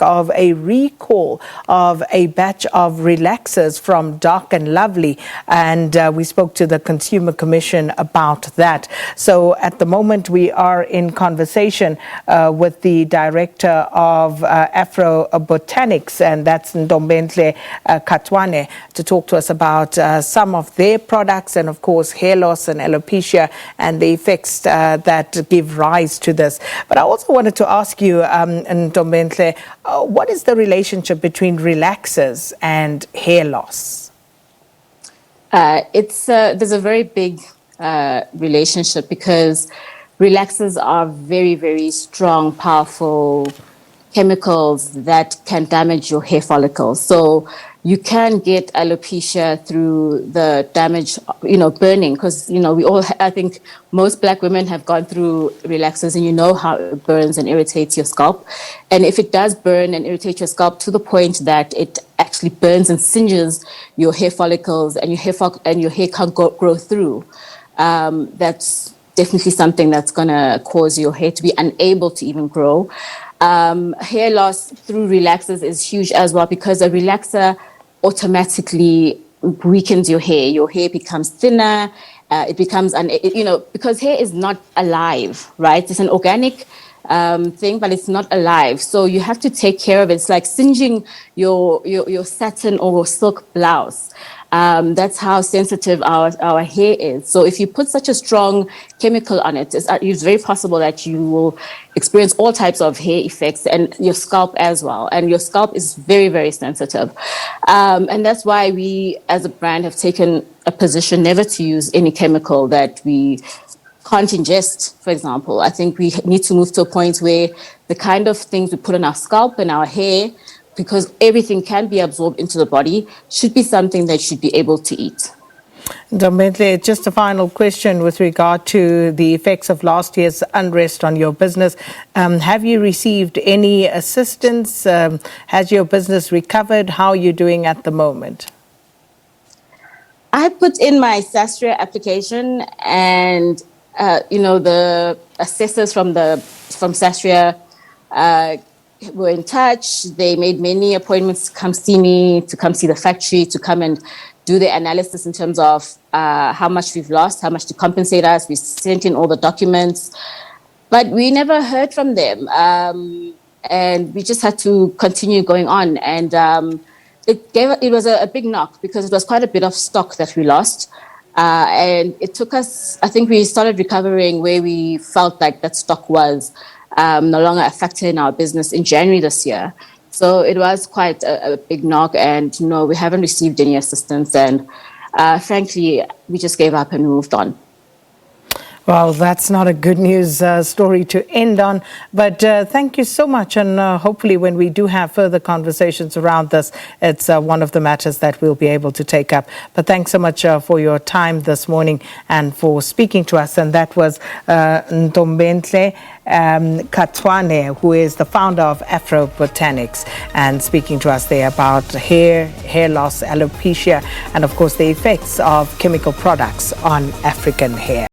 Of a recall of a batch of relaxers from Dark and Lovely, and we spoke to the Consumer Commission about that. So at the moment we are in conversation with the director of AfroBotanics, and that's Ntombenhle Khathwane, to talk to us about some of their products and of course hair loss and alopecia and the effects that give rise to this. But I also wanted to ask you, Ntombenhle, what is the relationship between relaxers and hair loss? There's a very big relationship, because relaxers are very, very strong, powerful chemicals that can damage your hair follicles. So you can get alopecia through the damage, burning, because, I think most Black women have gone through relaxers, and you know how it burns and irritates your scalp. And if it does burn and irritate your scalp to the point that it actually burns and singes your hair follicles and your hair can't grow through, that's definitely something that's going to cause your hair to be unable to even grow. Hair loss through relaxers is huge as well, because a relaxer automatically weakens your hair. Your hair becomes thinner. It becomes, because hair is not alive, right? It's an organic thing, but it's not alive. So you have to take care of it. It's like singeing your satin or silk blouse. That's how sensitive our hair is. So if you put such a strong chemical on it, it's very possible that you will experience all types of hair effects, and your scalp as well. And your scalp is very, very sensitive. And that's why we, as a brand, have taken a position never to use any chemical that we can't ingest, for example. I think we need to move to a point where the kind of things we put on our scalp and our hair, because everything can be absorbed into the body, should be something that you should be able to eat. Ntombenhle, just a final question with regard to the effects of last year's unrest on your business. Have you received any assistance? Has your business recovered? How are you doing at the moment? I put in my SASRIA application, and the assessors from SASRIA were in touch. They made many appointments to come see me, to come see the factory, to come and do the analysis in terms of how much we've lost, how much to compensate us. We sent in all the documents, but we never heard from them. And we just had to continue going on. And it was a big knock, because it was quite a bit of stock that we lost. And it took us, I think we started recovering where we felt like that stock was no longer a factor in our business in January this year. So it was quite a big knock, and no, we haven't received any assistance, and frankly, we just gave up and moved on. Well, that's not a good news story to end on, but thank you so much, and hopefully when we do have further conversations around this, it's one of the matters that we'll be able to take up. But thanks so much for your time this morning and for speaking to us. And that was Ntombenhle Khathwane, who is the founder of AfroBotanics, and speaking to us there about hair loss, alopecia, and of course the effects of chemical products on African hair.